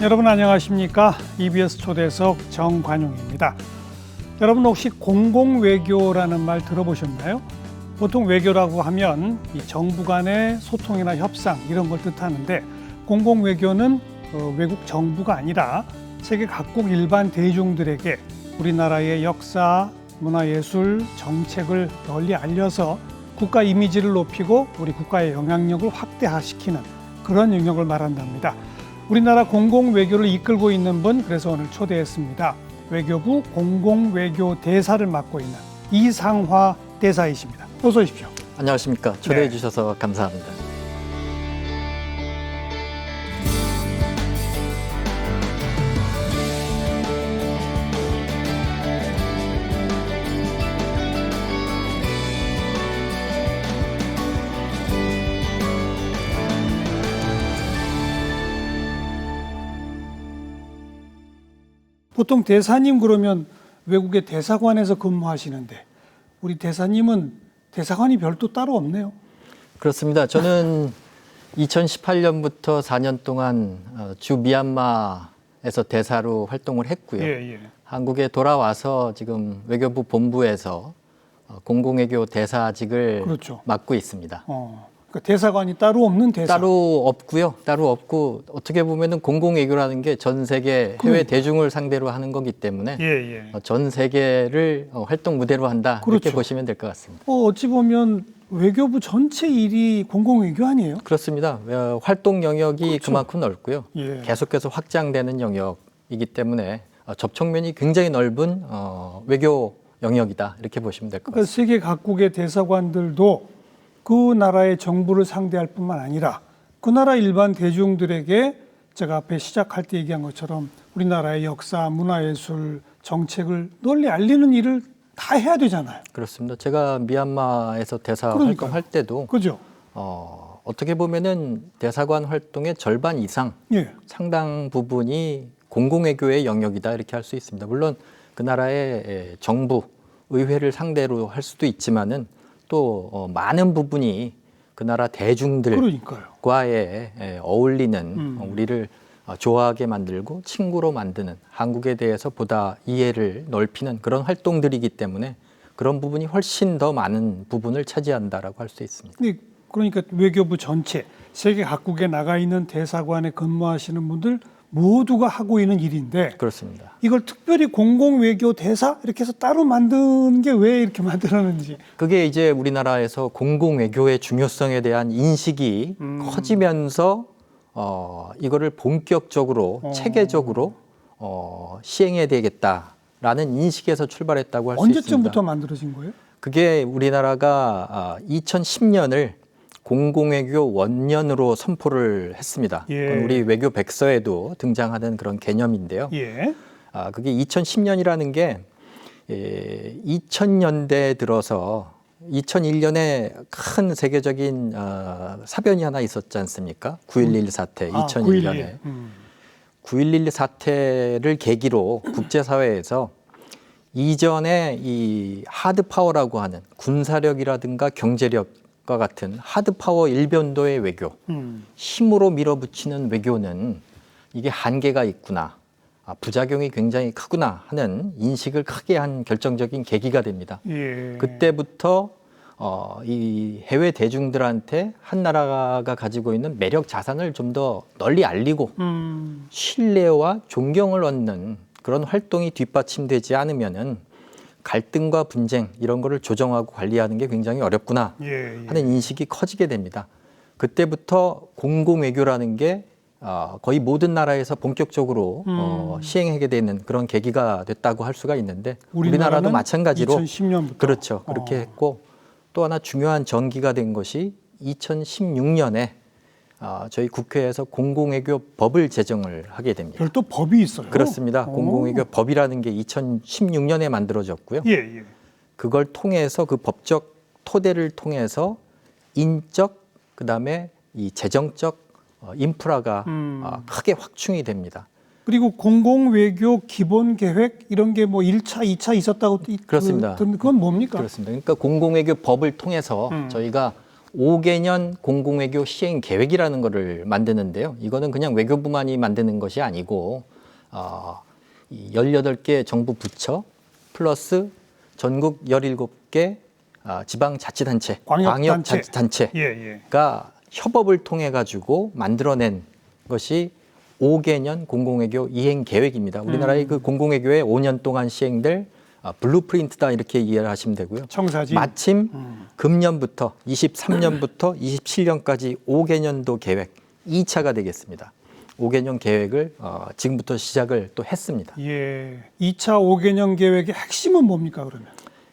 여러분 안녕하십니까? EBS 초대석 정관용입니다. 여러분 혹시 공공외교라는 말 들어보셨나요? 보통 외교라고 하면 이 정부 간의 소통이나 협상 이런 걸 뜻하는데 공공외교는 외국 정부가 아니라 세계 각국 일반 대중들에게 우리나라의 역사, 문화예술, 정책을 널리 알려서 국가 이미지를 높이고 우리 국가의 영향력을 확대시키는 그런 영역을 말한답니다. 우리나라 공공외교를 이끌고 있는 분, 그래서 오늘 초대했습니다. 외교부 공공외교 대사를 맡고 있는 이상화 대사이십니다. 어서 오십시오. 안녕하십니까. 초대해 주셔서 감사합니다. 보통 대사님 그러면 외국의 대사관에서 근무하시는데 우리 대사님은 대사관이 별도 따로 없네요. 그렇습니다. 저는 2018년부터 4년 동안 주 미얀마에서 대사로 활동을 했고요. 한국에 돌아와서 지금 외교부 본부에서 공공외교 대사직을 그렇죠. 맡고 있습니다. 그러니까 대사관이 따로 없는 대사. 따로 없고요. 따로 없고 어떻게 보면은 공공외교라는 게 전 세계 해외 대중을 상대로 하는 거기 때문에 전 세계를 활동 무대로 한다. 그렇죠. 이렇게 보시면 될 것 같습니다. 어찌 보면 외교부 전체 일이 공공외교 아니에요? 그렇습니다. 활동 영역이 그렇죠. 그만큼 넓고요. 계속해서 확장되는 영역이기 때문에 접촉면이 굉장히 넓은 외교 영역이다. 이렇게 보시면 될 것 그러니까 같습니다. 세계 각국의 대사관들도 그 나라의 정부를 상대할 뿐만 아니라 그 나라 일반 대중들에게 제가 앞에 시작할 때 얘기한 것처럼 우리나라의 역사, 문화예술, 정책을 널리 알리는 일을 다 해야 되잖아요. 그렇습니다. 제가 미얀마에서 대사 그러니까요. 활동할 때도 그죠? 어떻게 보면은 대사관 활동의 절반 이상 상당 부분이 공공외교의 영역이다 이렇게 할 수 있습니다. 물론 그 나라의 정부, 의회를 상대로 할 수도 있지만은 또 많은 부분이 그 나라 대중들과의 어울리는 우리를 좋아하게 만들고 친구로 만드는 한국에 대해서 보다 이해를 넓히는 그런 활동들이기 때문에 그런 부분이 훨씬 더 많은 부분을 차지한다라고 할 수 있습니다. 그러니까 외교부 전체 세계 각국에 나가 있는 대사관에 근무하시는 분들 모두가 하고 있는 일인데 그렇습니다. 이걸 특별히 공공외교 대사 이렇게 해서 따로 만든 게 왜 이렇게 만들었는지. 그게 이제 우리나라에서 공공외교의 중요성에 대한 인식이 커지면서 이거를 본격적으로 체계적으로 시행해야 되겠다라는 인식에서 출발했다고 할 수 있습니다. 언제쯤부터 만들어진 거예요? 그게 우리나라가 2010년을 공공외교 원년으로 선포를 했습니다. 우리 외교 백서에도 등장하는 그런 개념인데요. 그게 2010년이라는 게 2000년대 들어서 2001년에 큰 세계적인 사변이 하나 있었지 않습니까? 9.11 사태, 2001년에. 9.11 사태를 계기로 국제사회에서 이전에 이 하드파워라고 하는 군사력이라든가 경제력 과 같은 하드파워 일변도의 외교, 힘으로 밀어붙이는 외교는 이게 한계가 있구나, 부작용이 굉장히 크구나 하는 인식을 크게 한 결정적인 계기가 됩니다. 그때부터 이 해외 대중들한테 한 나라가 가지고 있는 매력 자산을 좀 더 널리 알리고 신뢰와 존경을 얻는 그런 활동이 뒷받침되지 않으면은 갈등과 분쟁 이런 거를 조정하고 관리하는 게 굉장히 어렵구나 하는 인식이 커지게 됩니다. 그때부터 공공외교라는 게 거의 모든 나라에서 본격적으로 시행하게 되는 그런 계기가 됐다고 할 수가 있는데 우리나라도 마찬가지로 2010년부터. 그렇죠. 그렇게 했고 또 하나 중요한 전기가 된 것이 2016년에 저희 국회에서 공공외교 법을 제정을 하게 됩니다. 별도 법이 있어요? 그렇습니다. 공공외교 법이라는 게 2016년에 만들어졌고요. 그걸 통해서 그 법적 토대를 통해서 인적 그다음에 이 재정적 인프라가 크게 확충이 됩니다. 그리고 공공외교 기본계획 이런 게 뭐 1차, 2차 있었다고 그렇습니다. 그건 뭡니까? 그렇습니다. 그러니까 공공외교 법을 통해서 저희가 5개년 공공외교 시행 계획이라는 거를 만드는데요. 이거는 그냥 외교부만이 만드는 것이 아니고 이 18개 정부 부처 플러스 전국 17개 지방자치단체, 광역자치단체가 예. 협업을 통해 가지고 만들어낸 것이 5개년 공공외교 이행 계획입니다. 우리나라의 그 공공외교의 5년 동안 시행될 블루프린트다 이렇게 이해를 하시면 되고요. 청사진. 마침 금년부터 23년부터 27년까지 5개년도 계획 2차가 되겠습니다. 5개년 계획을 지금부터 시작을 또 했습니다. 예. 2차 5개년 계획의 핵심은 뭡니까 그러면?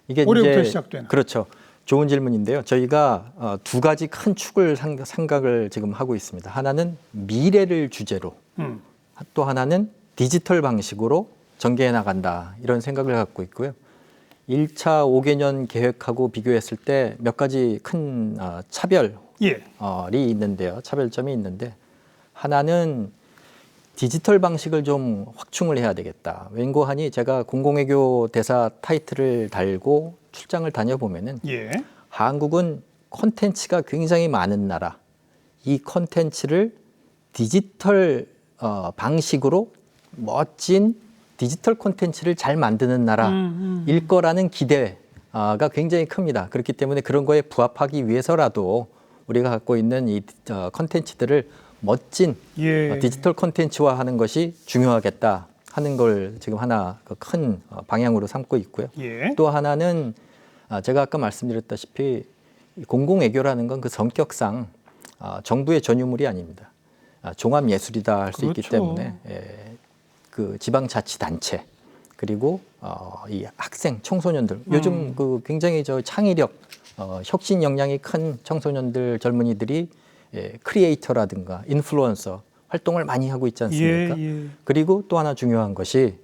이게 올해부터 시작되는. 그렇죠. 좋은 질문인데요. 저희가 두 가지 큰 축을 생각을 지금 하고 있습니다. 하나는 미래를 주제로, 또 하나는 디지털 방식으로 전개해 나간다 이런 생각을 갖고 있고요. 1차 5개년 계획하고 비교했을 때 몇 가지 큰 차별이 있는데요. 차별점이 있는데 하나는 디지털 방식을 좀 확충을 해야 되겠다. 웬고하니 제가 공공외교 대사 타이틀을 달고 출장을 다녀보면은 한국은 콘텐츠가 굉장히 많은 나라. 이 콘텐츠를 디지털 방식으로 멋진 디지털 콘텐츠를 잘 만드는 나라일 거라는 기대가 굉장히 큽니다. 그렇기 때문에 그런 거에 부합하기 위해서라도 우리가 갖고 있는 이 콘텐츠들을 멋진 디지털 콘텐츠화하는 것이 중요하겠다 하는 걸 지금 하나 큰 방향으로 삼고 있고요. 또 하나는 제가 아까 말씀드렸다시피 공공외교라는 건 그 성격상 정부의 전유물이 아닙니다. 종합예술이다 할 수 있기 때문에 그 지방자치단체 그리고 이 학생, 청소년들 요즘 그 굉장히 창의력, 혁신 역량이 큰 청소년들, 젊은이들이 크리에이터라든가 인플루언서 활동을 많이 하고 있지 않습니까? 그리고 또 하나 중요한 것이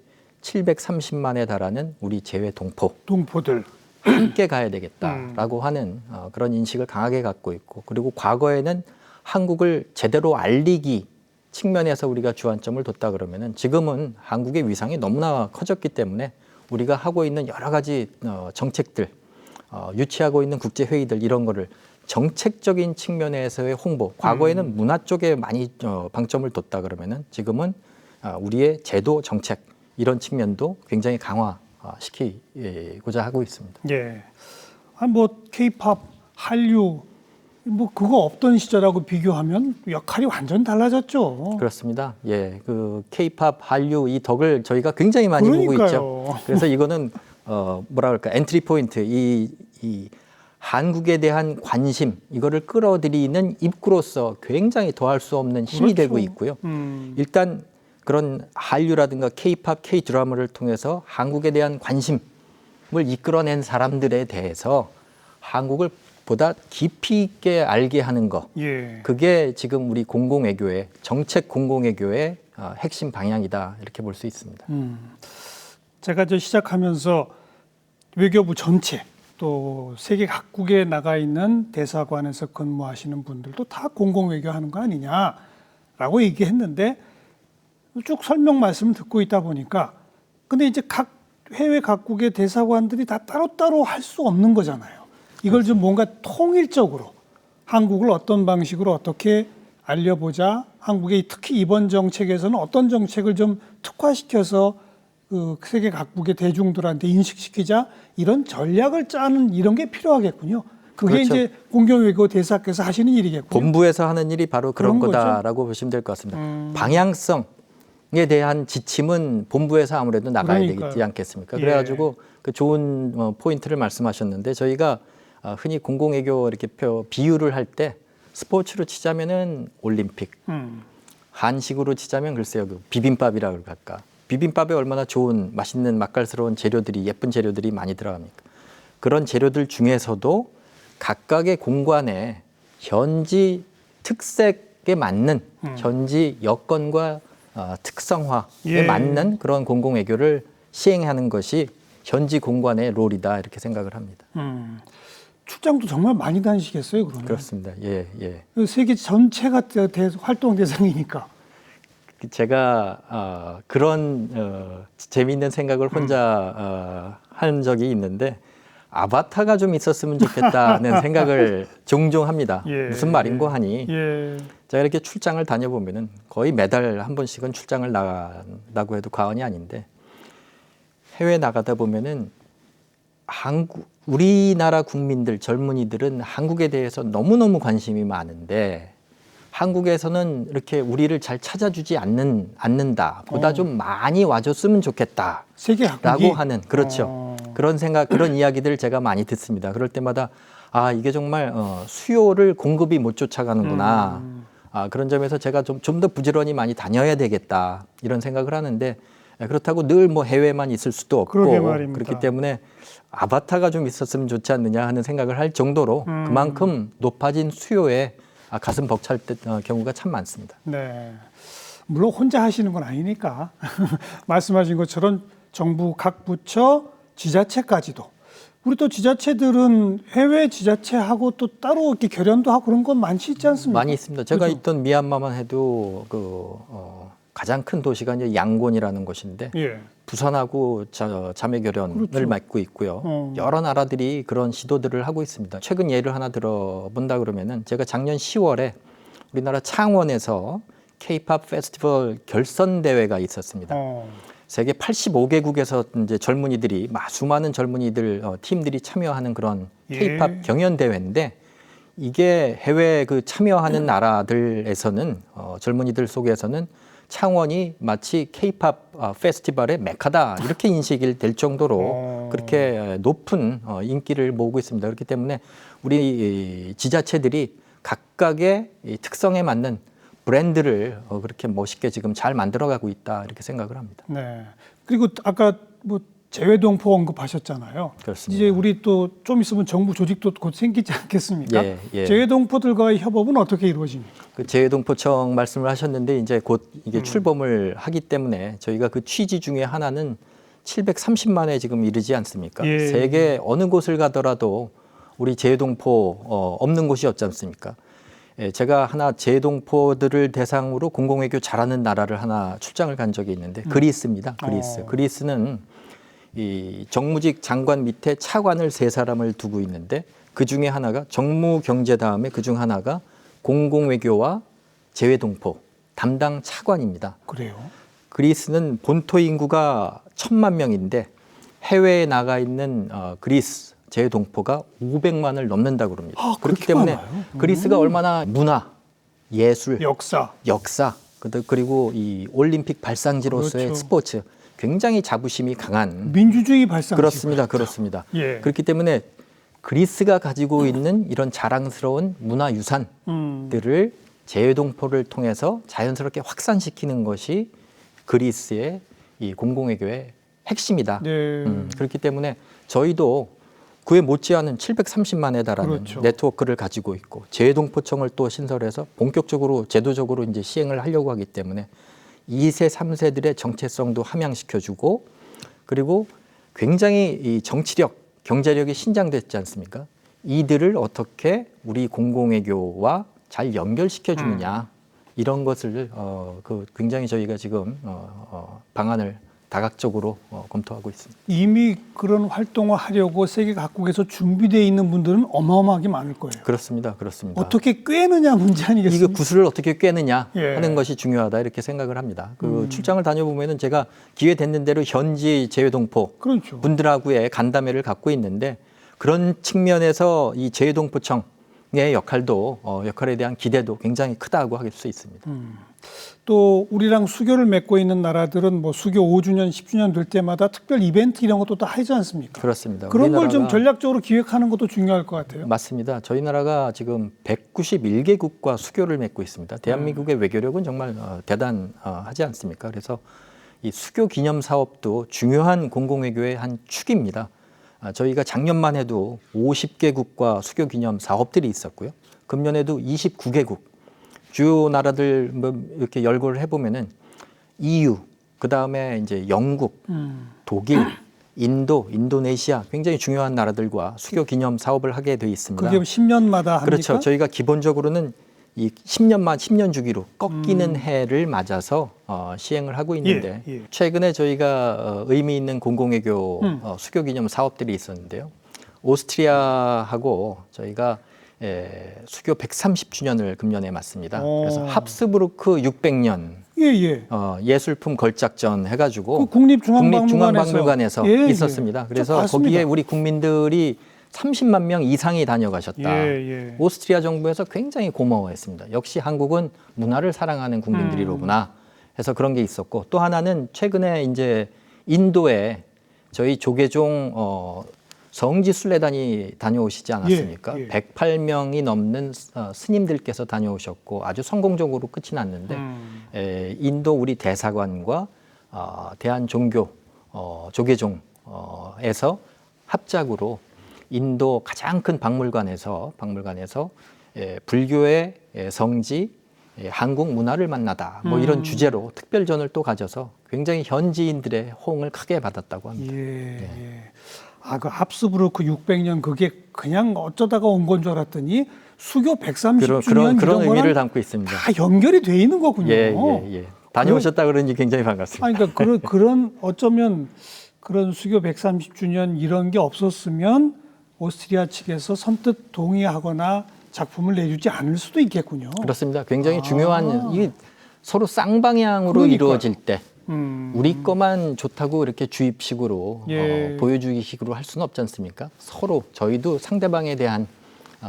730만에 달하는 우리 재외 동포들 함께 가야 되겠다라고 하는 그런 인식을 강하게 갖고 있고 그리고 과거에는 한국을 제대로 알리기 측면에서 우리가 주안점을 뒀다 그러면은 지금은 한국의 위상이 너무나 커졌기 때문에 우리가 하고 있는 여러 가지 정책들, 유치하고 있는 국제 회의들 이런 거를 정책적인 측면에서의 홍보, 과거에는 문화 쪽에 많이 방점을 뒀다 그러면은 지금은 우리의 제도 정책 이런 측면도 굉장히 강화시키고자 하고 있습니다. 예. 뭐 K-팝, 한류 뭐 그거 없던 시절하고 비교하면 역할이 완전 달라졌죠. 그렇습니다. 예, 그 K-팝, 한류 이 덕을 저희가 굉장히 많이 보고 있죠. 그래서 이거는 뭐라 그럴까 엔트리 포인트 이 한국에 대한 관심 이거를 끌어들이는 입구로서 굉장히 더할 수 없는 힘이 되고 있고요. 일단 그런 한류라든가 K-팝, K-드라마를 통해서 한국에 대한 관심을 이끌어낸 사람들에 대해서 한국을 보다 깊이 있게 알게 하는 거. 그게 지금 우리 공공외교의 정책 공공외교의 핵심 방향이다 이렇게 볼 수 있습니다. 제가 시작하면서 외교부 전체 또 세계 각국에 나가 있는 대사관에서 근무하시는 분들도 다 공공외교 하는 거 아니냐라고 얘기했는데 쭉 설명 말씀을 듣고 있다 보니까 근데 이제 각 해외 각국의 대사관들이 다 따로따로 할 수 없는 거잖아요. 이걸 좀 뭔가 통일적으로 한국을 어떤 방식으로 어떻게 알려보자. 한국의 특히 이번 정책에서는 어떤 정책을 좀 특화시켜서 그 세계 각국의 대중들한테 인식시키자 이런 전략을 짜는 이런 게 필요하겠군요. 그게 그렇죠. 이제 공공외교 대사께서 하시는 일이겠군요. 본부에서 하는 일이 바로 그런 거다라고 보시면 될 것 같습니다. 방향성에 대한 지침은 본부에서 아무래도 나가야 되지 않겠습니까? 그래가지고 그 좋은 포인트를 말씀하셨는데 저희가 흔히 공공외교 이렇게 비유를 할 때 스포츠로 치자면은 올림픽, 한식으로 치자면 글쎄요 그 비빔밥이라고 할까. 비빔밥에 얼마나 좋은 맛있는 맛깔스러운 재료들이 예쁜 재료들이 많이 들어갑니까? 그런 재료들 중에서도 각각의 공간에 현지 특색에 맞는 현지 여건과 특성화에 맞는 그런 공공외교를 시행하는 것이 현지 공간의 롤이다 이렇게 생각을 합니다. 출장도 정말 많이 다니시겠어요, 그러면? 그렇습니다. 예, 예. 세계 전체가 활동 대상이니까. 제가 그런 재미있는 생각을 혼자 한 적이 있는데 아바타가 좀 있었으면 좋겠다는 생각을 종종 합니다. 예, 무슨 말인고 하니 예. 제가 이렇게 출장을 다녀보면은 거의 매달 한 번씩은 출장을 나간다고 해도 과언이 아닌데 해외 나가다 보면은 우리나라 국민들 젊은이들은 한국에 대해서 너무너무 관심이 많은데 한국에서는 이렇게 우리를 잘 찾아주지 않는다. 보다 좀 많이 와줬으면 좋겠다. 세계 학국이 라고 하는 그렇죠. 그런 생각, 그런 이야기들을 제가 많이 듣습니다. 그럴 때마다 이게 정말 수요를 공급이 못 쫓아가는구나. 그런 점에서 제가 좀 더 부지런히 많이 다녀야 되겠다. 이런 생각을 하는데 그렇다고 늘 뭐 해외만 있을 수도 없고 그러게 말입니다. 그렇기 때문에 아바타가 좀 있었으면 좋지 않느냐 하는 생각을 할 정도로 그만큼 높아진 수요에 가슴 벅찰 경우가 참 많습니다. 네. 물론 혼자 하시는 건 아니니까 말씀하신 것처럼 정부 각 부처 지자체까지도 우리 또 지자체들은 해외 지자체하고 또 따로 이렇게 결연도 하고 그런 건 많지 있지 않습니까? 많이 있습니다. 제가 그렇죠? 있던 미얀마만 해도 가장 큰 도시가 이제 양곤이라는 곳인데 예. 부산하고 자매 결연을 그렇죠. 맺고 있고요. 여러 나라들이 그런 시도들을 하고 있습니다. 최근 예를 하나 들어본다 그러면은 제가 작년 10월에 우리나라 창원에서 K-팝 페스티벌 결선 대회가 있었습니다. 세계 85개국에서 이제 젊은이들이 수많은 젊은이들 팀들이 참여하는 그런 K-팝 예. 경연 대회인데 이게 해외 그 참여하는 나라들에서는 젊은이들 속에서는 창원이 마치 K-팝 페스티벌의 메카다 이렇게 인식이 될 정도로 그렇게 높은 인기를 모으고 있습니다. 그렇기 때문에 우리 지자체들이 각각의 특성에 맞는 브랜드를 그렇게 멋있게 지금 잘 만들어가고 있다 이렇게 생각을 합니다. 네. 그리고 아까 뭐 재외동포 언급하셨잖아요. 그렇습니다. 이제 우리 또 좀 있으면 정부 조직도 곧 생기지 않겠습니까? 예, 예. 재외동포들과의 협업은 어떻게 이루어집니까? 그 재외동포청 말씀을 하셨는데 이제 곧 이게 출범을 하기 때문에 저희가 그 취지 중에 하나는 730만에 지금 이르지 않습니까? 예. 세계 어느 곳을 가더라도 우리 재외동포 없는 곳이 없지 않습니까? 예, 제가 하나 재외동포들을 대상으로 공공외교 잘하는 나라를 하나 출장을 간 적이 있는데 그리스입니다. 그리스. 그리스는 이 정무직 장관 밑에 차관을 3사람을 두고 있는데 그 중에 하나가 정무경제 다음에 그 중 하나가 공공외교와 재외동포 담당 차관입니다. 그래요? 그리스는 본토 인구가 1,000만 명인데 해외에 나가 있는 그리스 재외동포가 500만을 넘는다고 합니다. 그렇기 때문에 많아요? 그리스가 얼마나 문화, 예술, 역사. 그리고 이 올림픽 발상지로서의 그렇죠. 스포츠 굉장히 자부심이 강한 민주주의 발상. 그렇습니다. 예. 그렇기 때문에 그리스가 가지고 있는 이런 자랑스러운 문화유산들을 재외동포를 통해서 자연스럽게 확산시키는 것이 그리스의 이 공공외교의 핵심이다. 네. 그렇기 때문에 저희도 그에 못지않은 730만에 달하는 그렇죠. 네트워크를 가지고 있고 재외동포청을 또 신설해서 본격적으로 제도적으로 이제 시행을 하려고 하기 때문에 2세, 3세들의 정체성도 함양시켜주고 그리고 굉장히 이 정치력, 경제력이 신장됐지 않습니까? 이들을 어떻게 우리 공공외교와 잘 연결시켜주느냐 이런 것을 굉장히 저희가 지금 방안을 다각적으로 검토하고 있습니다. 이미 그런 활동을 하려고 세계 각국에서 준비되어 있는 분들은 어마어마하게 많을 거예요. 그렇습니다. 어떻게 꿰느냐 문제 아니겠습니까? 이거 구슬을 어떻게 꿰느냐 예. 하는 것이 중요하다 이렇게 생각을 합니다. 그 출장을 다녀보면은 제가 기회 됐는 대로 현지 재외동포 그렇죠. 분들하고의 간담회를 갖고 있는데 그런 측면에서 이 재외동포청의 역할에 대한 기대도 굉장히 크다고 할 수 있습니다. 또 우리랑 수교를 맺고 있는 나라들은 뭐 수교 5주년, 10주년 될 때마다 특별 이벤트 이런 것도 다 하지 않습니까? 그렇습니다. 그런 걸 좀 우리나라가 전략적으로 기획하는 것도 중요할 것 같아요. 맞습니다. 저희 나라가 지금 191개국과 수교를 맺고 있습니다. 대한민국의 외교력은 정말 대단하지 않습니까? 그래서 이 수교 기념 사업도 중요한 공공외교의 한 축입니다. 저희가 작년만 해도 50개국과 수교 기념 사업들이 있었고요. 금년에도 29개국 주요 나라들 이렇게 열거를 해보면은 EU, 그 다음에 이제 영국, 독일, 인도, 인도네시아 굉장히 중요한 나라들과 수교 기념 사업을 하게 돼 있습니다. 그게 10년마다 합니까? 그렇죠. 저희가 기본적으로는 이 10년 주기로 꺾이는 해를 맞아서 시행을 하고 있는데 최근에 저희가 의미 있는 공공외교 수교 기념 사업들이 있었는데요. 오스트리아하고 저희가 수교 130주년을 금년에 맞습니다. 그래서 합스부르크 600년 예. 예술품 걸작전 해가지고 그 국립중앙박물관에서 국립중앙박물관에서 있었습니다. 그래서 거기에 우리 국민들이 30만 명 이상이 다녀가셨다. 오스트리아 정부에서 굉장히 고마워했습니다. 역시 한국은 문화를 사랑하는 국민들이로구나 해서 그런 게 있었고, 또 하나는 최근에 이제 인도에 저희 조계종 성지순례단이 다녀오시지 않았습니까? 108명이 넘는 스님들께서 다녀오셨고 아주 성공적으로 끝이 났는데 인도 우리 대사관과 대한종교 조계종에서 합작으로 인도 가장 큰 박물관에서 불교의 성지, 한국 문화를 만나다 뭐 이런 주제로 특별전을 또 가져서 굉장히 현지인들의 호응을 크게 받았다고 합니다. 그 합스부르크 600년 그게 그냥 어쩌다가 온 건 줄 알았더니 수교 130주년 그런 의미를 담고 있습니다. 다 연결이 돼 있는 거군요. 다녀오셨다 그러니 굉장히 반갑습니다. 그러니까 그런 어쩌면 그런 수교 130주년 이런 게 없었으면 오스트리아 측에서 선뜻 동의하거나 작품을 내주지 않을 수도 있겠군요. 그렇습니다. 굉장히 중요한 이 서로 쌍방향으로 이루어질 때 우리 거만 좋다고 이렇게 주입식으로 보여주기식으로 할 수는 없지 않습니까? 서로 저희도 상대방에 대한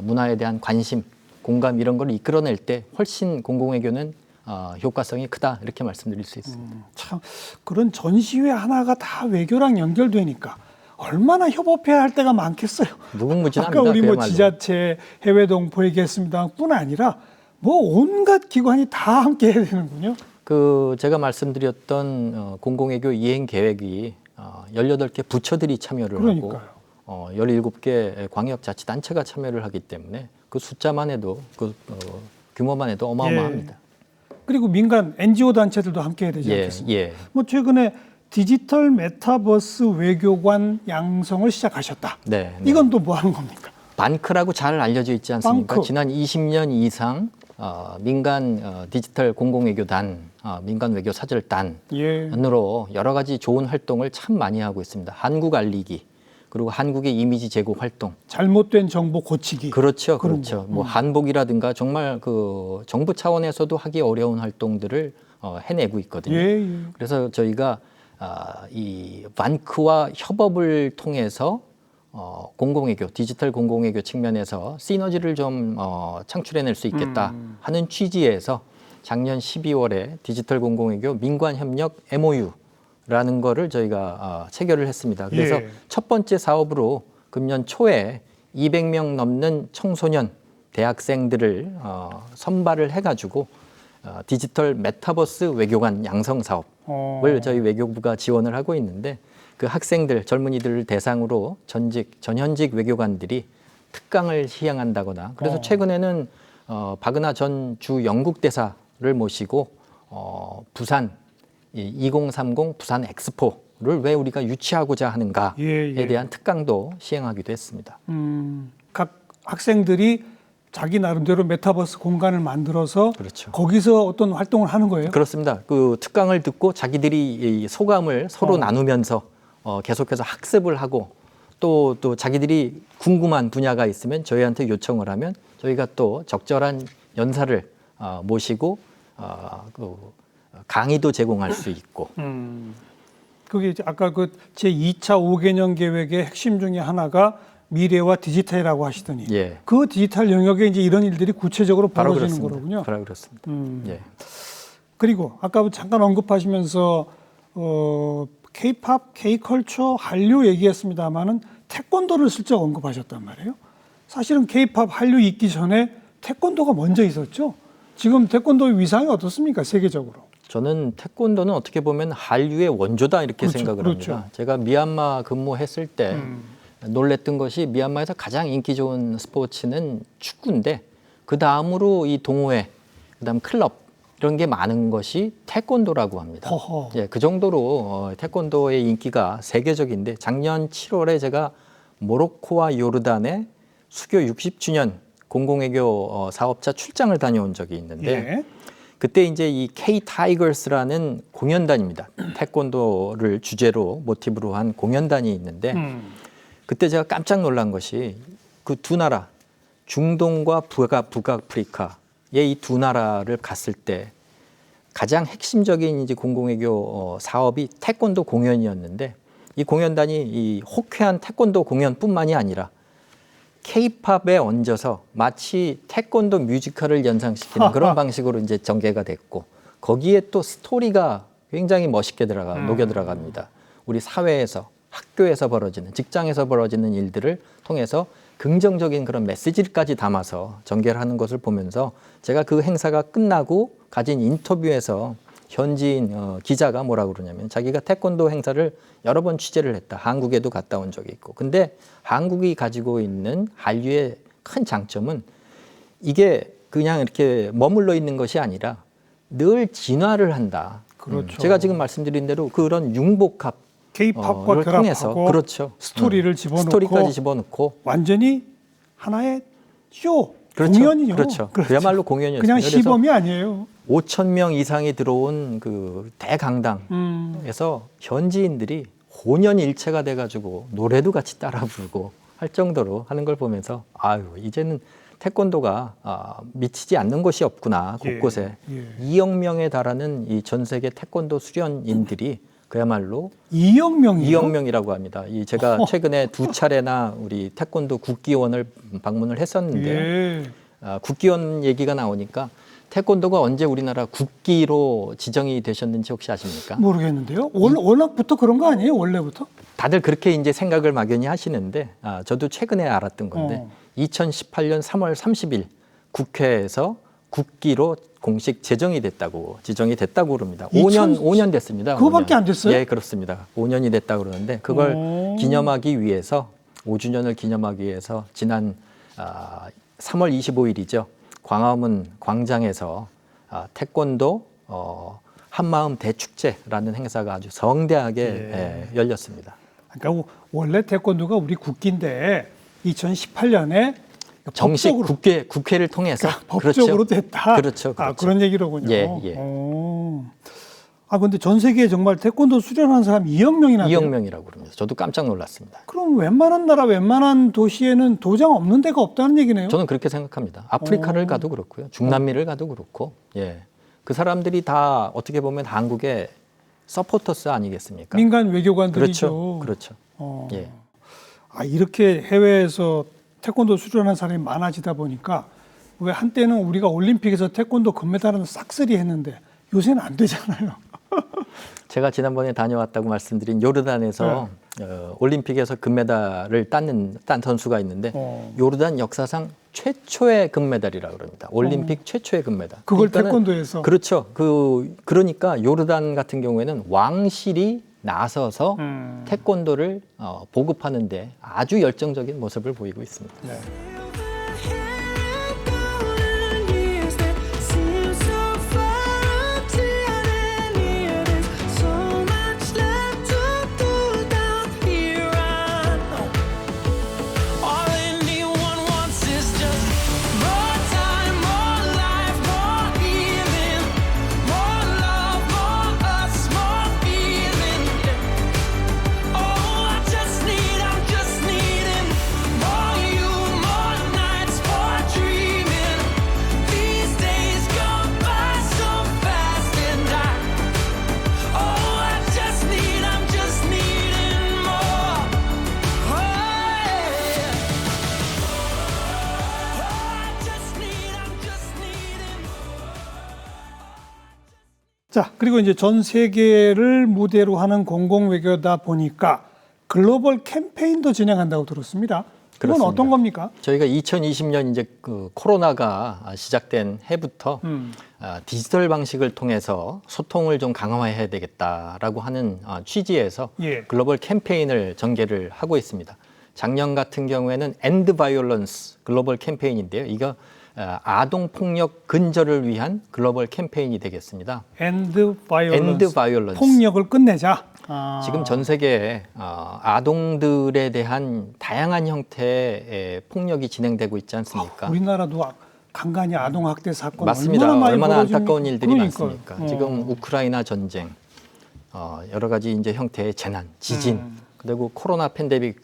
문화에 대한 관심, 공감 이런 걸 이끌어낼 때 훨씬 공공외교는 효과성이 크다 이렇게 말씀드릴 수 있습니다. 참 그런 전시회 하나가 다 외교랑 연결되니까 얼마나 협업해야 할 때가 많겠어요. 무궁무진합니다. 아까 우리 지자체, 해외 동포 얘기했습니다. 뿐 아니라 온갖 기관이 다 함께 해야 되는군요. 제가 말씀드렸던 공공외교 이행 계획이 18개 부처들이 참여를 하고 17개 광역자치단체가 참여를 하기 때문에 그 숫자만 해도 규모만 해도 어마어마합니다. 그리고 민간 NGO 단체들도 함께 해야 되지 않겠습니까? 최근에 디지털 메타버스 외교관 양성을 시작하셨다. 이건 또 뭐 하는 겁니까? 반크라고 잘 알려져 있지 않습니까? 지난 20년 이상 민간 디지털 공공외교단, 민간 외교 사절단으로 여러 가지 좋은 활동을 참 많이 하고 있습니다. 한국 알리기, 그리고 한국의 이미지 제고 활동. 잘못된 정보 고치기. 그렇죠. 뭐 한복이라든가 정말 정부 차원에서도 하기 어려운 활동들을 해내고 있거든요. 그래서 저희가 이 반크와 협업을 통해서 공공외교, 디지털 공공외교 측면에서 시너지를 좀 창출해낼 수 있겠다 하는 취지에서 작년 12월에 디지털 공공외교 민관협력 MOU라는 거를 저희가 체결을 했습니다. 그래서 첫 번째 사업으로 금년 초에 200명 넘는 청소년 대학생들을 선발을 해가지고 디지털 메타버스 외교관 양성 사업을 저희 외교부가 지원을 하고 있는데 그 학생들, 젊은이들을 대상으로 전현직 외교관들이 특강을 시행한다거나 그래서 최근에는 박은하 전 주 영국 대사를 모시고 부산 2030 부산 엑스포를 왜 우리가 유치하고자 하는가에 대한 특강도 시행하기도 했습니다. 각 학생들이 자기 나름대로 메타버스 공간을 만들어서 거기서 어떤 활동을 하는 거예요? 그렇습니다. 그 특강을 듣고 자기들이 소감을 서로 나누면서 계속해서 학습을 하고 또 자기들이 궁금한 분야가 있으면 저희한테 요청을 하면 저희가 또 적절한 연사를 모시고 강의도 제공할 수 있고. 그게 아까 제 2차 5개년 계획의 핵심 중에 하나가 미래와 디지털이라고 하시더니 그 디지털 영역에 이제 이런 일들이 구체적으로 벌어지는 거로군요. 바로 그렇습니다. 그리고 아까 잠깐 언급하시면서 K-팝, K-컬처, 한류 얘기했습니다만은 태권도를 슬쩍 언급하셨단 말이에요. 사실은 K-팝, 한류 있기 전에 태권도가 먼저 있었죠. 지금 태권도의 위상이 어떻습니까? 세계적으로. 저는 태권도는 어떻게 보면 한류의 원조다 이렇게 생각을 합니다. 제가 미얀마 근무했을 때 놀랬던 것이 미얀마에서 가장 인기 좋은 스포츠는 축구인데 그 다음으로 이 동호회, 그다음 클럽 이런 게 많은 것이 태권도라고 합니다. 그 정도로 태권도의 인기가 세계적인데 작년 7월에 제가 모로코와 요르단에 수교 60주년 공공외교 사업자 출장을 다녀온 적이 있는데 그때 이제 이 K-타이거스라는 공연단입니다. 태권도를 주제로 모티브로 한 공연단이 있는데 그때 제가 깜짝 놀란 것이 그 두 나라 중동과 북아프리카의 이 두 나라를 갔을 때 가장 핵심적인 이제 공공외교 사업이 태권도 공연이었는데 이 공연단이 이 호쾌한 태권도 공연뿐만이 아니라 K-팝에 얹어서 마치 태권도 뮤지컬을 연상시키는 그런 방식으로 이제 전개가 됐고 거기에 또 스토리가 굉장히 멋있게 녹여 들어갑니다. 우리 사회에서 학교에서 벌어지는 직장에서 벌어지는 일들을 통해서 긍정적인 그런 메시지까지 담아서 전개를 하는 것을 보면서 제가 그 행사가 끝나고 가진 인터뷰에서 현지인 기자가 뭐라고 그러냐면 자기가 태권도 행사를 여러 번 취재를 했다. 한국에도 갔다 온 적이 있고. 근데 한국이 가지고 있는 한류의 큰 장점은 이게 그냥 이렇게 머물러 있는 것이 아니라 늘 진화를 한다. 그렇죠. 제가 지금 말씀드린 대로 그런 융복합 K-팝과 통해서 결합하고 그렇죠. 스토리를 집어넣고 스토리까지 집어넣고 완전히 하나의 쇼 그렇죠. 공연이요. 그렇죠. 그야말로 공연이었어요. 그냥 그래서 시범이 아니에요. 5천 명 이상이 들어온 그 대강당에서 현지인들이 혼연일체가 돼가지고 노래도 같이 따라 부르고 할 정도로 하는 걸 보면서 아유 이제는 태권도가 미치지 않는 곳이 없구나 곳곳에 예. 2억 명에 달하는 이 전 세계 태권도 수련인들이 그야말로 2억 명이요? 2억 명이라고 합니다. 제가 최근에 2차례나 우리 태권도 국기원을 방문을 했었는데 예. 국기원 얘기가 나오니까 태권도가 언제 우리나라 국기로 지정이 되셨는지 혹시 아십니까? 모르겠는데요. 워낙부터 그런 거 아니에요? 원래부터? 다들 그렇게 이제 생각을 막연히 하시는데 저도 최근에 알았던 건데 2018년 3월 30일 국회에서 국기로 공식 지정이 됐다고 그럽니다. 5년 됐습니다. 그거밖에 5년. 안 됐어요? 예, 그렇습니다. 5년이 됐다고 그러는데 그걸 기념하기 위해서 5주년을 기념하기 위해서 지난 3월 25일이죠. 광화문 광장에서 태권도 한마음 대축제라는 행사가 아주 성대하게 열렸습니다. 그러니까 원래 태권도가 우리 국기인데 2018년에 정식 법적으로, 국회를 통해서 법적으로 됐다. 그렇죠. 그런 얘기로군요. 예. 근데 전 세계에 정말 태권도 수련하는 사람 2억 명이나 돼요? 2억 명이라고 그럽니다. 저도 깜짝 놀랐습니다. 그럼 웬만한 나라, 웬만한 도시에는 도장 없는 데가 없다는 얘기네요? 저는 그렇게 생각합니다. 아프리카를 가도 그렇고요. 중남미를 가도 그렇고, 예. 그 사람들이 다 어떻게 보면 한국의 서포터스 아니겠습니까? 민간 외교관들이죠. 그렇죠. 예. 이렇게 해외에서 태권도 수련하는 사람이 많아지다 보니까 왜 한때는 우리가 올림픽에서 태권도 금메달은 싹쓸이 했는데 요새는 안 되잖아요. 제가 지난번에 다녀왔다고 말씀드린 요르단에서 올림픽에서 금메달을 딴 선수가 있는데 요르단 역사상 최초의 금메달이라고 그럽니다. 올림픽 최초의 금메달. 그걸 태권도에서? 그렇죠. 그러니까 요르단 같은 경우에는 왕실이 나서서 태권도를 보급하는데 아주 열정적인 모습을 보이고 있습니다. 네. 자, 그리고 이제 전 세계를 무대로 하는 공공외교다 보니까 글로벌 캠페인도 진행한다고 들었습니다. 그건 그렇습니다. 어떤 겁니까? 저희가 2020년 이제 그 코로나가 시작된 해부터 디지털 방식을 통해서 소통을 좀 강화해야 되겠다라고 하는 취지에서 글로벌 캠페인을 전개를 하고 있습니다. 작년 같은 경우에는 End Violence 글로벌 캠페인인데요. 이거 아동 폭력 근절을 위한 글로벌 캠페인이 되겠습니다. End Violence. 폭력을 끝내자. 지금 전 세계에 아동들에 대한 다양한 형태의 폭력이 진행되고 있지 않습니까? 우리나라도 간간히 아동 학대 사건 맞습니다. 얼마나 안타까운 일들이 그러니까요. 많습니까? 지금 우크라이나 전쟁, 여러 가지 이제 형태의 재난, 지진, 그리고 코로나 팬데믹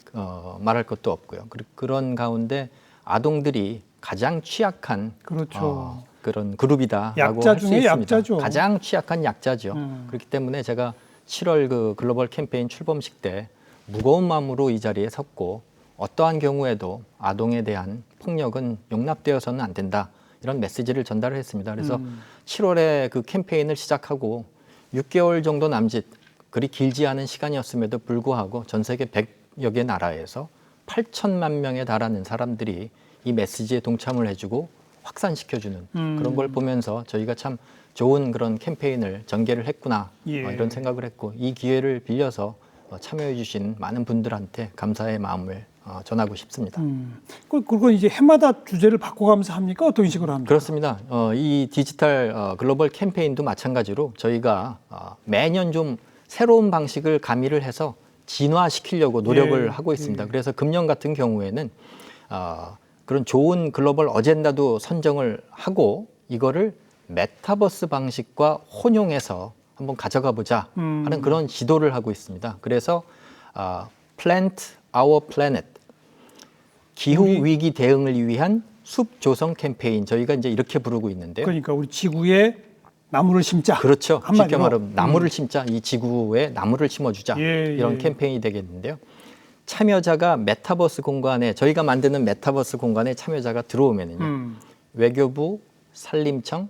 말할 것도 없고요. 그런 가운데 아동들이 가장 취약한 그렇죠. 그런 그룹이다라고 약자 할 수 중에 있습니다. 약자죠. 가장 취약한 약자죠. 그렇기 때문에 제가 7월 그 글로벌 캠페인 출범식 때 무거운 마음으로 이 자리에 섰고 어떠한 경우에도 아동에 대한 폭력은 용납되어서는 안 된다. 이런 메시지를 전달을 했습니다. 그래서 7월에 그 캠페인을 시작하고 6개월 정도 남짓 그리 길지 않은 시간이었음에도 불구하고 전 세계 100여 개 나라에서 8천만 명에 달하는 사람들이 이 메시지에 동참을 해주고 확산시켜주는 그런 걸 보면서 저희가 참 좋은 그런 캠페인을 전개를 했구나 이런 생각을 했고 이 기회를 빌려서 참여해 주신 많은 분들한테 감사의 마음을 전하고 싶습니다. 그건 이제 해마다 주제를 바꿔가면서 합니까? 어떤 식으로 합니까? 그렇습니다. 이 디지털 글로벌 캠페인도 마찬가지로 저희가 매년 좀 새로운 방식을 가미를 해서 진화시키려고 노력을 하고 있습니다. 그래서 금년 같은 경우에는 그런 좋은 글로벌 어젠다도 선정을 하고 이거를 메타버스 방식과 혼용해서 한번 가져가 보자 하는 그런 시도를 하고 있습니다. 그래서 Plant Our Planet 기후 위기 대응을 위한 숲 조성 캠페인 저희가 이제 이렇게 부르고 있는데요. 그러니까 우리 지구에 나무를 심자. 그렇죠. 한마디로. 쉽게 말하면 나무를 심자. 이 지구에 나무를 심어주자. 이런 캠페인이 되겠는데요. 참여자가 메타버스 공간에 저희가 만드는 메타버스 공간에 참여자가 들어오면은요. 외교부, 산림청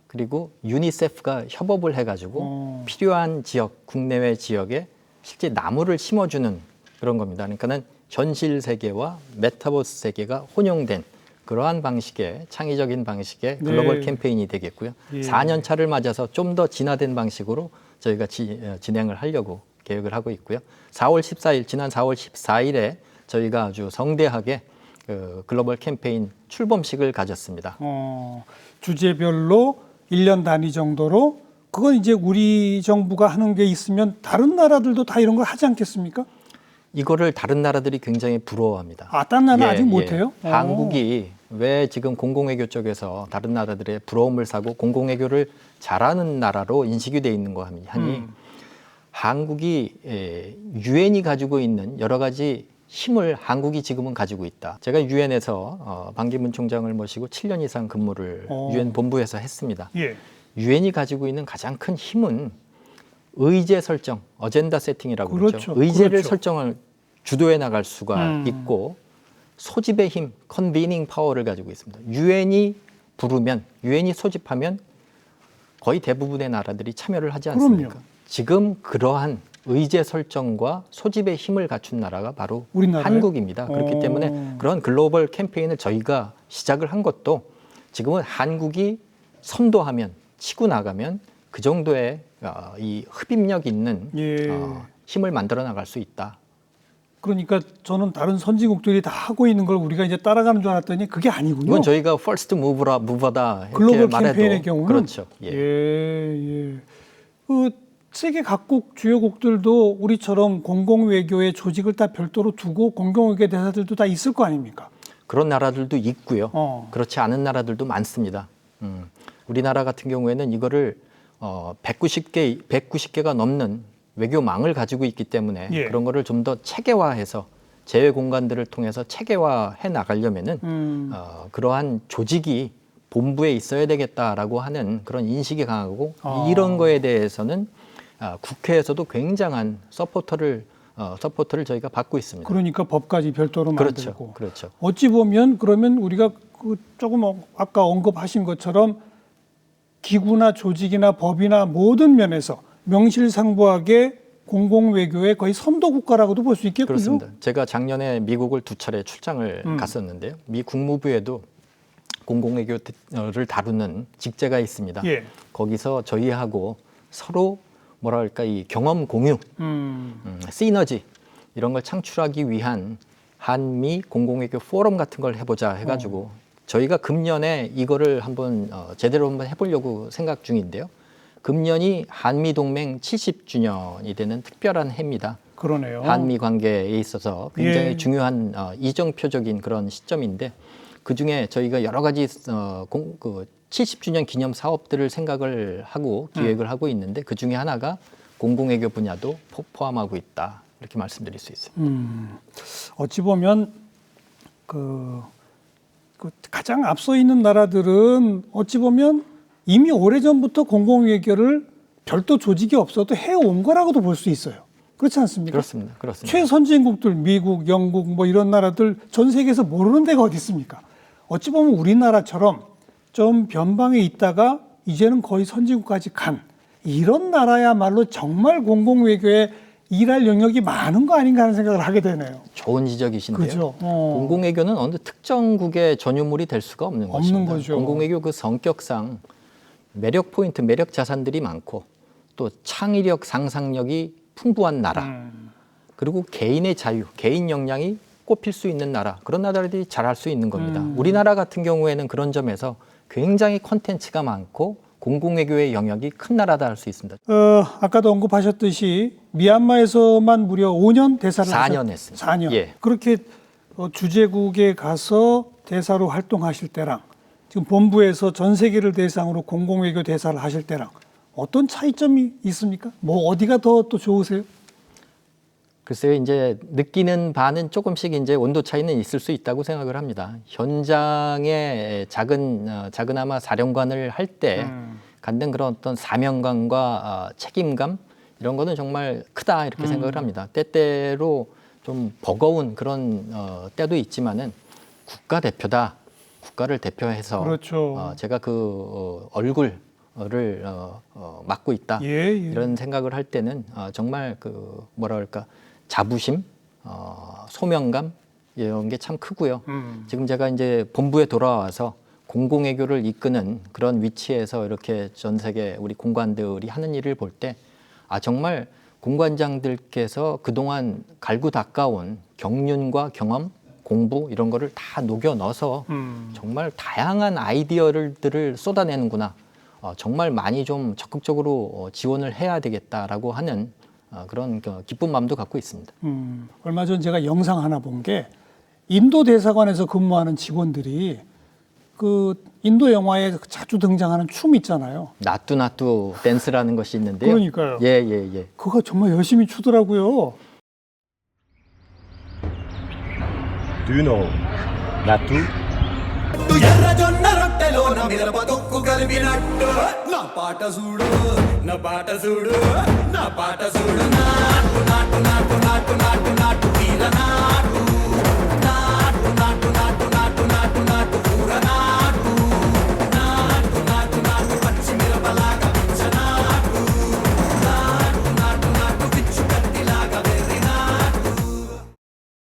그리고 유니세프가 협업을 해가지고 필요한 지역, 국내외 지역에 실제 나무를 심어주는 그런 겁니다. 그러니까는 현실 세계와 메타버스 세계가 혼용된 그러한 방식의 창의적인 방식의 글로벌 캠페인이 되겠고요. 4년 차를 맞아서 좀 더 진화된 방식으로 저희가 진행을 하려고 계획을 하고 있고요. 4월 14일 지난 4월 14일에 저희가 아주 성대하게 그 글로벌 캠페인 출범식을 가졌습니다. 주제별로 1년 단위 정도로 그건 이제 우리 정부가 하는 게 있으면 다른 나라들도 다 이런 걸 하지 않겠습니까? 이거를 다른 나라들이 굉장히 부러워합니다. 다른 나라는 아직 못해요? 한국이 왜 지금 공공외교 쪽에서 다른 나라들의 부러움을 사고 공공외교를 잘하는 나라로 인식이 돼 있는 거 하니 한국이 유엔이 가지고 있는 여러 가지 힘을 한국이 지금은 가지고 있다. 제가 유엔에서 반기문 총장을 모시고 7년 이상 근무를 유엔 본부에서 했습니다. 유엔이 가지고 있는 가장 큰 힘은 의제 설정, 어젠다 세팅이라고 그러죠. 의제를 설정을 주도해 나갈 수가 있고 소집의 힘, 컨비닝 파워를 가지고 있습니다. 유엔이 부르면, 유엔이 소집하면 거의 대부분의 나라들이 참여를 하지 않습니까? 그럼요. 지금 그러한 의제 설정과 소집의 힘을 갖춘 나라가 바로 우리나라요? 한국입니다. 그렇기 때문에 그런 글로벌 캠페인을 저희가 시작을 한 것도 지금은 한국이 선도하면, 치고 나가면 그 정도의 이 흡입력 있는 힘을 만들어 나갈 수 있다. 그러니까 저는 다른 선진국들이 다 하고 있는 걸 우리가 이제 따라가는 줄 알았더니 그게 아니군요. 이건 저희가 first mover다 이렇게 글로벌 말해도 캠페인의 경우는 그렇죠. 그 세계 각국 주요국들도 우리처럼 공공외교의 조직을 다 별도로 두고 공공외교 대사들도 다 있을 거 아닙니까? 그런 나라들도 있고요. 그렇지 않은 나라들도 많습니다. 우리나라 같은 경우에는 이거를 190개가 넘는 외교망을 가지고 있기 때문에 그런 거를 좀 더 체계화해서 제외 공간들을 통해서 체계화해 나가려면은 그러한 조직이 본부에 있어야 되겠다라고 하는 그런 인식이 강하고 이런 거에 대해서는 국회에서도 굉장한 서포터를 저희가 받고 있습니다. 그러니까 법까지 별도로 만들고. 그렇죠. 어찌 보면 그러면 우리가 그 조금 아까 언급하신 것처럼 기구나 조직이나 법이나 모든 면에서 명실상부하게 공공외교의 거의 선도 국가라고도 볼 수 있겠군요. 그렇습니다. 제가 작년에 미국을 2차례 출장을 갔었는데요. 미 국무부에도 공공외교를 다루는 직제가 있습니다. 거기서 저희하고 서로 뭐랄까 이 경험 공유, 시너지 이런 걸 창출하기 위한 한미 공공외교 포럼 같은 걸 해보자 해가지고 저희가 금년에 이거를 한번 제대로 한번 해보려고 생각 중인데요. 금년이 한미 동맹 70주년이 되는 특별한 해입니다. 그러네요. 한미 관계에 있어서 굉장히 중요한 이정표적인 그런 시점인데 그 중에 저희가 여러 가지 70주년 기념 사업들을 생각을 하고 기획을 하고 있는데 그 중에 하나가 공공외교 분야도 포함하고 있다. 이렇게 말씀드릴 수 있습니다. 어찌 보면 그 가장 앞서 있는 나라들은 어찌 보면 이미 오래전부터 공공외교를 별도 조직이 없어도 해온 거라고도 볼 수 있어요. 그렇지 않습니까? 그렇습니다. 그렇습니다. 최선진국들 미국, 영국 뭐 이런 나라들 전 세계에서 모르는 데가 어디 있습니까? 어찌 보면 우리나라처럼 좀 변방에 있다가 이제는 거의 선진국까지 간 이런 나라야말로 정말 공공외교에 일할 영역이 많은 거 아닌가 하는 생각을 하게 되네요. 좋은 지적이신데요. 그죠? 공공외교는 어느 특정국의 전유물이 될 수가 없는 것입니다. 거죠. 공공외교 그 성격상 매력 포인트, 매력 자산들이 많고 또 창의력, 상상력이 풍부한 나라 그리고 개인의 자유, 개인 역량이 꼽힐 수 있는 나라 그런 나라들이 잘할 수 있는 겁니다. 우리나라 같은 경우에는 그런 점에서 굉장히 콘텐츠가 많고 공공외교의 영역이 큰 나라다 할 수 있습니다. 아까도 언급하셨듯이 미얀마에서만 무려 5년 대사를 4년 했습니다. 4년. 예. 그렇게 주재국에 가서 대사로 활동하실 때랑 지금 본부에서 전 세계를 대상으로 공공외교 대사를 하실 때랑 어떤 차이점이 있습니까? 뭐 어디가 더 또 좋으세요? 글쎄요, 이제 느끼는 바는 조금씩 이제 온도 차이는 있을 수 있다고 생각을 합니다. 현장에 작은아마 사령관을 할 때 갖는 그런 어떤 사명감과 책임감 이런 거는 정말 크다 이렇게 생각을 합니다. 때때로 좀 버거운 그런 때도 있지만은 국가대표다. 국가를 대표해서 그렇죠. 제가 그 얼굴을 맡고 있다. 예. 이런 생각을 할 때는 정말 그 뭐라 그럴까 자부심, 소명감 이런 게 참 크고요. 지금 제가 이제 본부에 돌아와서 공공외교를 이끄는 그런 위치에서 이렇게 전 세계 우리 공관들이 하는 일을 볼 때 정말 공관장들께서 그동안 갈고 닦아온 경륜과 경험, 공부 이런 거를 다 녹여 넣어서 정말 다양한 아이디어들을 쏟아내는구나. 정말 많이 좀 적극적으로 지원을 해야 되겠다라고 하는 그런 기쁜 마음도 갖고 있습니다. 얼마 전 제가 영상 하나 본 게 인도 대사관에서 근무하는 직원들이 그 인도 영화에 자주 등장하는 춤 있잖아요. 나뚜나뚜 댄스라는 것이 있는데요. 그러니까요. 예. 그거 정말 열심히 추더라고요. Do you know Natu? ఎర్రజొన్న రొట్టెలో మిరప తొక్కు కలిపినట్టు నా పాట చూడు నా పాట చూడు నా పాట చూడు నాటు నాటు నాటు నాటు నాటు నాటు తీర నాటు నాటు నాటు నాటు నాటు నాటు నాటు కూర నాటు నాటు నాటు నాటు పచ్చి మిరపలాగా పిచ్చ నాటు నాటు నాటు నాటు పిచ్చు కత్తిలాగా వెర్రి నాటు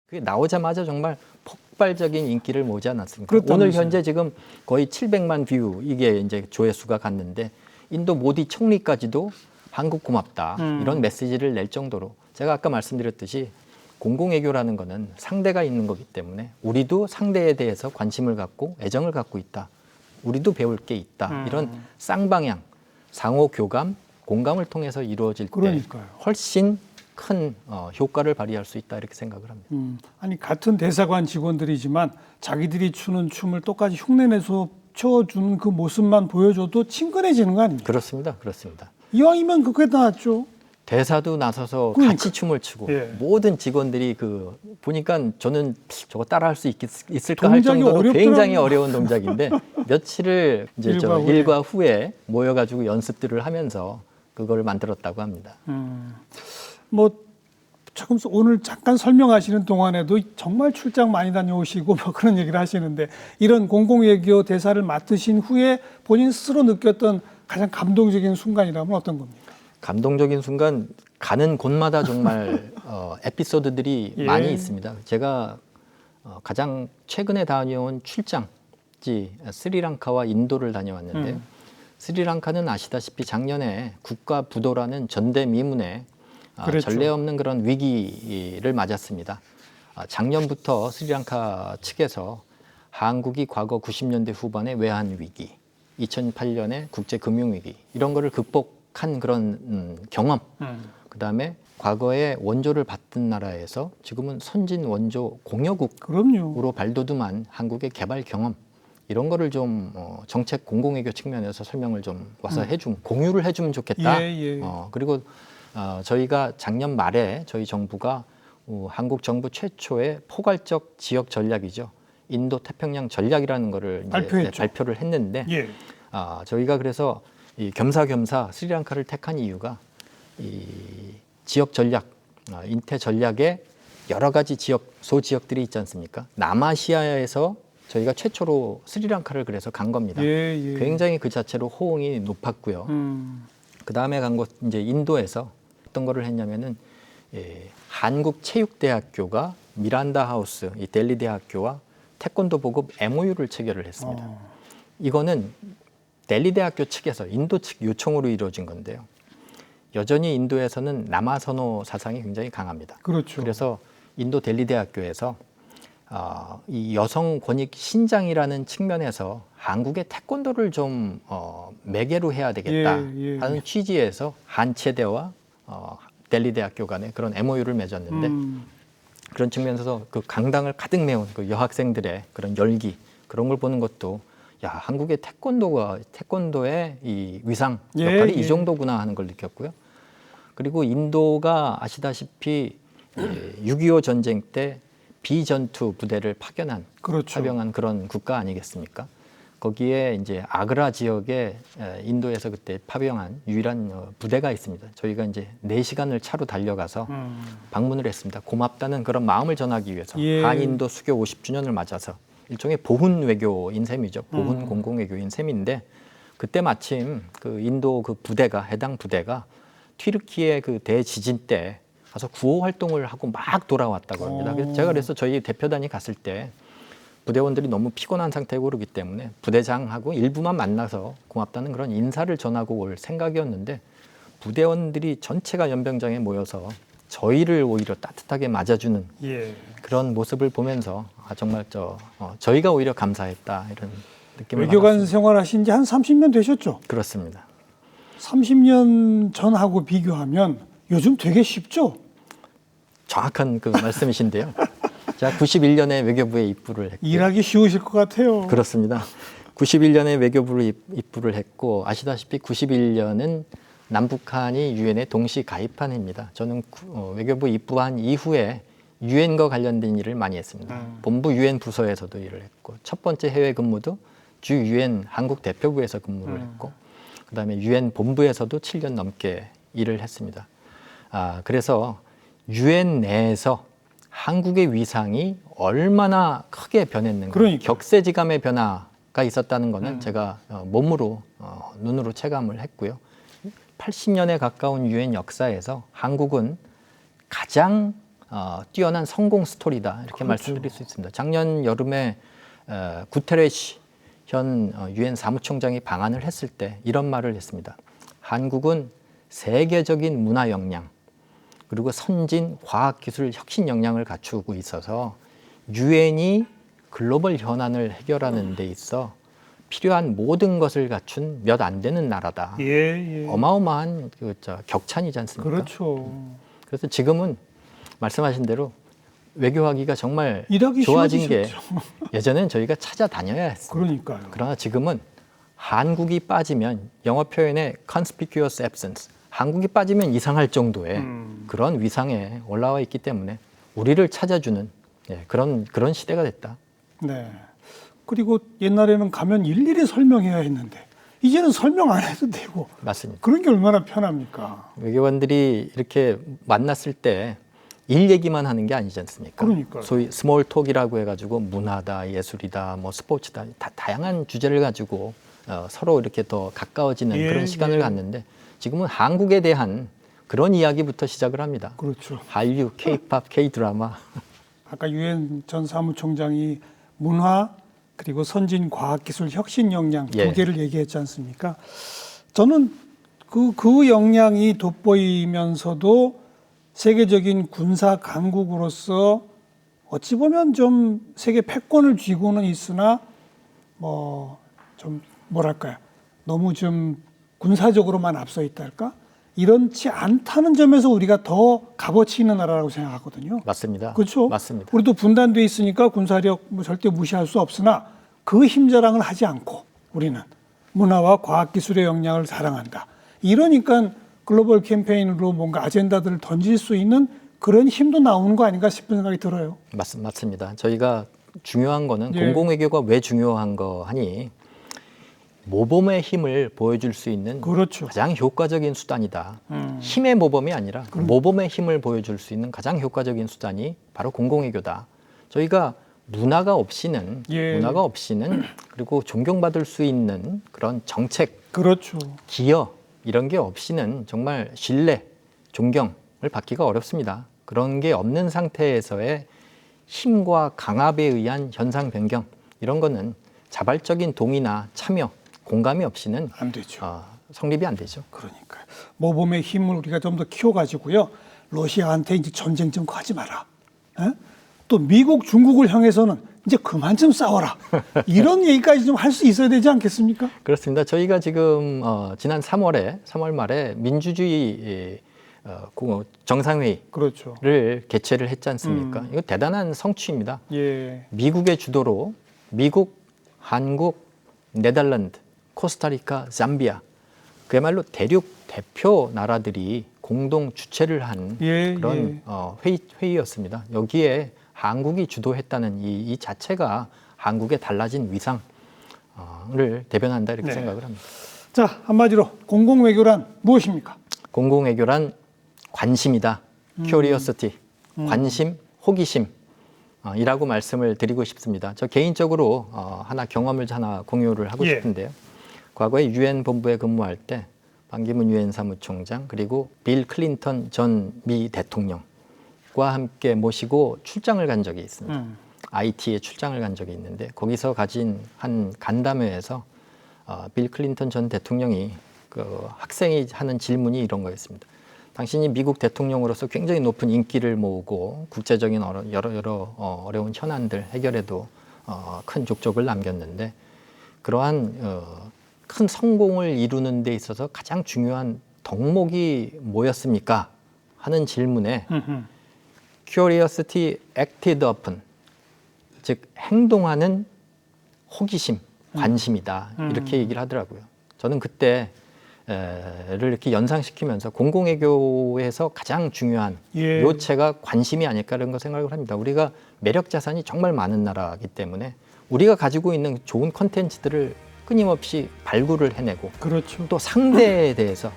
그게 나오자마자 정말 폭발적인 인기를 모으지 않았습니까? 그렇다면서요. 오늘 현재 지금 거의 700만 뷰 이게 이제 조회수가 갔는데 인도 모디 총리까지도 한국 고맙다 이런 메시지를 낼 정도로 제가 아까 말씀드렸듯이 공공외교라는 거는 상대가 있는 거기 때문에 우리도 상대에 대해서 관심을 갖고 애정을 갖고 있다. 우리도 배울 게 있다. 이런 쌍방향, 상호 교감, 공감을 통해서 이루어질 때 그러니까요. 훨씬 큰 효과를 발휘할 수 있다 이렇게 생각을 합니다. 아니 같은 대사관 직원들이지만 자기들이 추는 춤을 똑같이 흉내내서 춰주는 그 모습만 보여줘도 친근해지는 거 아닙니까? 그렇습니다. 그렇습니다. 이왕이면 그게 낫죠. 대사도 나서서 그러니까. 같이 춤을 추고 예. 모든 직원들이 그 보니까 저는 저거 따라할 수 있을까 할 동작이 정도로 어렵더라고요. 굉장히 어려운 동작인데 며칠을 이제 일과 후에. 일과 후에 모여가지고 연습들을 하면서 그걸 만들었다고 합니다. 뭐 조금 오늘 잠깐 설명하시는 동안에도 정말 출장 많이 다녀오시고 뭐 그런 얘기를 하시는데 이런 공공외교 대사를 맡으신 후에 본인 스스로 느꼈던 가장 감동적인 순간이라면 어떤 겁니까? 감동적인 순간 가는 곳마다 정말 에피소드들이 예. 많이 있습니다. 제가 가장 최근에 다녀온 출장지 스리랑카와 인도를 다녀왔는데요. 스리랑카는 아시다시피 작년에 국가 부도라는 전대미문에 그랬죠. 전례 없는 그런 위기를 맞았습니다. 작년부터 스리랑카 측에서 한국이 과거 90년대 후반의 외환 위기, 2008년에 국제 금융 위기 이런 거를 극복한 그런 경험, 그다음에 과거에 원조를 받던 나라에서 지금은 선진 원조 공여국으로 그럼요. 발돋움한 한국의 개발 경험 이런 거를 좀 정책 공공외교 측면에서 설명을 좀 와서 공유를 해주면 좋겠다. 예. 그리고 저희가 작년 말에 저희 정부가 한국 정부 최초의 포괄적 지역 전략이죠. 인도 태평양 전략이라는 거를 이제 발표를 했는데 예. 저희가 그래서 이 겸사겸사 스리랑카를 택한 이유가 이 지역 전략, 인태 전략에 여러 가지 소지역들이 있지 않습니까? 남아시아에서 저희가 최초로 스리랑카를 그래서 간 겁니다. 예. 굉장히 그 자체로 호응이 높았고요. 그 다음에 간 곳 이제 인도에서 어떤 거를 했냐면은 한국체육대학교가 미란다 하우스, 이 델리 대학교와 태권도 보급 MOU를 체결을 했습니다. 이거는 델리 대학교 측에서 인도 측 요청으로 이루어진 건데요. 여전히 인도에서는 남아 선호 사상이 굉장히 강합니다. 그렇죠. 그래서 인도 델리 대학교에서 이 여성 권익 신장이라는 측면에서 한국의 태권도를 좀 매개로 해야 되겠다 하는 취지에서 한체대와 델리 대학교 간에 그런 MOU를 맺었는데 그런 측면에서 그 강당을 가득 메운 그 여학생들의 그런 열기 그런 걸 보는 것도 야 한국의 태권도의 이 위상 역할이 이 정도구나 하는 걸 느꼈고요. 그리고 인도가 아시다시피 6.25 전쟁 때 비전투 부대를 파견한 그런 국가 아니겠습니까? 거기에 이제 아그라 지역에 인도에서 그때 파병한 유일한 부대가 있습니다. 저희가 이제 4시간을 차로 달려가서 방문을 했습니다. 고맙다는 그런 마음을 전하기 위해서 한인도 수교 50주년을 맞아서 일종의 보훈 외교인 셈이죠. 보훈 공공 외교인 셈인데 그때 마침 그 인도 그 부대가 해당 부대가 튀르키예 그 대지진 때 가서 구호 활동을 하고 막 돌아왔다고 합니다. 그래서 제가 그래서 저희 대표단이 갔을 때 부대원들이 너무 피곤한 상태고 그러기 때문에 부대장하고 일부만 만나서 고맙다는 그런 인사를 전하고 올 생각이었는데 부대원들이 전체가 연병장에 모여서 저희를 오히려 따뜻하게 맞아주는 그런 모습을 보면서 정말 저희가 오히려 감사했다 이런 느낌을 외교관 받았습니다. 생활하신 지 한 30년 되셨죠? 그렇습니다. 30년 전하고 비교하면 요즘 되게 쉽죠? 정확한 그 말씀이신데요. 제가 91년에 외교부에 입부를 했고 일하기 쉬우실 것 같아요. 그렇습니다. 91년에 외교부로 입부를 했고 아시다시피 91년은 남북한이 유엔에 동시 가입한 해입니다. 저는 외교부 입부한 이후에 유엔과 관련된 일을 많이 했습니다. 본부 유엔 부서에서도 일을 했고 첫 번째 해외 근무도 주 유엔 한국 대표부에서 근무를 했고 그다음에 유엔 본부에서도 7년 넘게 일을 했습니다. 그래서 유엔 내에서 한국의 위상이 얼마나 크게 변했는가, 격세지감의 변화가 있었다는 것은 제가 몸으로 눈으로 체감을 했고요. 80년에 가까운 유엔 역사에서 한국은 가장 뛰어난 성공 스토리다 이렇게 말씀드릴 수 있습니다. 작년 여름에 구테레시 현 유엔 사무총장이 방한을 했을 때 이런 말을 했습니다. 한국은 세계적인 문화 역량 그리고 선진 과학기술 혁신 역량을 갖추고 있어서 유엔이 글로벌 현안을 해결하는 데 있어 필요한 모든 것을 갖춘 몇 안 되는 나라다. 어마어마한 격찬이지 않습니까? 그렇죠. 그래서 지금은 말씀하신 대로 외교하기가 정말 일하기 좋아진 쉬워지셨죠. 게 예전엔 저희가 찾아다녀야 했습니다. 그러니까요. 그러나 지금은 한국이 빠지면 영어 표현에 conspicuous absence, 한국이 빠지면 이상할 정도의 그런 위상에 올라와 있기 때문에 우리를 찾아주는 그런 시대가 됐다. 네. 그리고 옛날에는 가면 일일이 설명해야 했는데 이제는 설명 안 해도 되고. 맞습니다. 그런 게 얼마나 편합니까? 외교관들이 이렇게 만났을 때 일 얘기만 하는 게 아니지 않습니까? 그러니까요. 소위 스몰 톡이라고 해가지고 문화다, 예술이다, 뭐 스포츠다, 다양한 주제를 가지고 서로 이렇게 더 가까워지는 그런 시간을 갖는데 지금은 한국에 대한 그런 이야기부터 시작을 합니다. 그렇죠. 한류, K-팝, K-드라마. 아까 유엔 전 사무총장이 문화 그리고 선진 과학기술 혁신 역량 두 개를 얘기했지 않습니까? 저는 그 역량이 돋보이면서도 세계적인 군사 강국으로서 어찌 보면 좀 세계 패권을 쥐고는 있으나 뭐 좀 뭐랄까요? 너무 좀 군사적으로만 앞서 있달까? 이렇지 않다는 점에서 우리가 더 값어치 있는 나라라고 생각하거든요. 맞습니다. 그렇죠? 맞습니다. 우리도 분단돼 있으니까 군사력 뭐 절대 무시할 수 없으나 그 힘자랑을 하지 않고 우리는 문화와 과학기술의 역량을 자랑한다. 이러니까 글로벌 캠페인으로 뭔가 아젠다들을 던질 수 있는 그런 힘도 나오는 거 아닌가 싶은 생각이 들어요. 맞습니다. 저희가 중요한 거는 예. 공공외교가 왜 중요한 거 하니 모범의 힘을 보여줄 수 있는 그렇죠. 가장 효과적인 수단이다. 힘의 모범이 아니라 모범의 힘을 보여줄 수 있는 가장 효과적인 수단이 바로 공공외교다. 저희가 문화가 없이는 그리고 존경받을 수 있는 그런 정책, 그렇죠. 기여 이런 게 없이는 정말 신뢰, 존경을 받기가 어렵습니다. 그런 게 없는 상태에서의 힘과 강압에 의한 현상 변경 이런 거는 자발적인 동의나 참여, 공감이 없이는 안 되죠. 성립이 안 되죠. 그러니까 모범의 힘을 우리가 좀 더 키워가지고요. 러시아한테 이제 전쟁 좀 하지 마라. 에? 또 미국, 중국을 향해서는 이제 그만 좀 싸워라. 이런 얘기까지 좀 할 수 있어야 되지 않겠습니까? 그렇습니다. 저희가 지금 지난 3월 말에 민주주의 정상회의를 그렇죠. 개최를 했지 않습니까? 이거 대단한 성취입니다. 예. 미국의 주도로 미국, 한국, 네덜란드, 코스타리카, 잠비아 그야말로 대륙 대표 나라들이 공동 주최를 한 그런 회의였습니다. 여기에 한국이 주도했다는 이 자체가 한국의 달라진 위상을 대변한다 이렇게 생각을 합니다. 자, 한마디로 공공외교란 무엇입니까? 공공외교란 관심이다. curiosity, 관심, 호기심 이라고 말씀을 드리고 싶습니다. 저 개인적으로 경험을 하나 공유를 하고 싶은데요. 과거에 유엔 본부에 근무할 때 반기문 유엔 사무총장 그리고 빌 클린턴 전 미 대통령과 함께 모시고 출장을 간 적이 있습니다. IT에 출장을 간 적이 있는데 거기서 가진 한 간담회에서 빌 클린턴 전 대통령이 그 학생이 하는 질문이 이런 거였습니다. 당신이 미국 대통령으로서 굉장히 높은 인기를 모으고 국제적인 여러 어려운 현안들 해결에도 큰 족적을 남겼는데 그러한 큰 성공을 이루는 데 있어서 가장 중요한 덕목이 뭐였습니까? 하는 질문에 curiosity acted upon, 즉 행동하는 호기심, 관심이다 이렇게 얘기를 하더라고요. 저는 그때 를 이렇게 연상시키면서 공공외교에서 가장 중요한 요체가 관심이 아닐까 이런 거 생각을 합니다. 우리가 매력 자산이 정말 많은 나라이기 때문에 우리가 가지고 있는 좋은 콘텐츠들을 끊임없이 발굴을 해내고 그렇죠. 또 상대에 대해서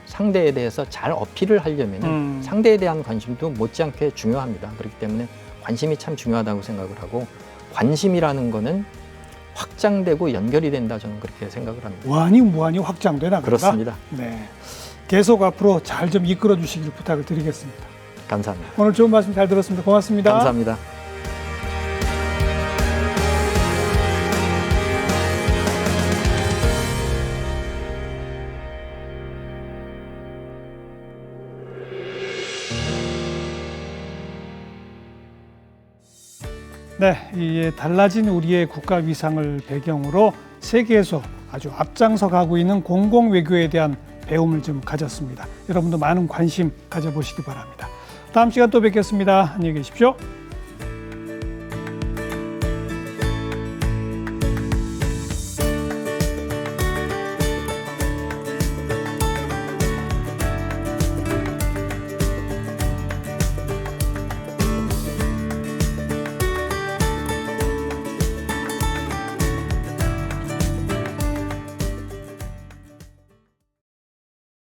잘 어필을 하려면 상대에 대한 관심도 못지않게 중요합니다. 그렇기 때문에 관심이 참 중요하다고 생각을 하고 관심이라는 거는 확장되고 연결이 된다 저는 그렇게 생각을 합니다. 무한히 확장돼 나간다. 그렇습니다. 네, 계속 앞으로 잘 좀 이끌어 주시길 부탁을 드리겠습니다. 감사합니다. 오늘 좋은 말씀 잘 들었습니다. 고맙습니다. 감사합니다. 네, 이 달라진 우리의 국가 위상을 배경으로 세계에서 아주 앞장서 가고 있는 공공외교에 대한 배움을 좀 가졌습니다. 여러분도 많은 관심 가져보시기 바랍니다. 다음 시간 또 뵙겠습니다. 안녕히 계십시오.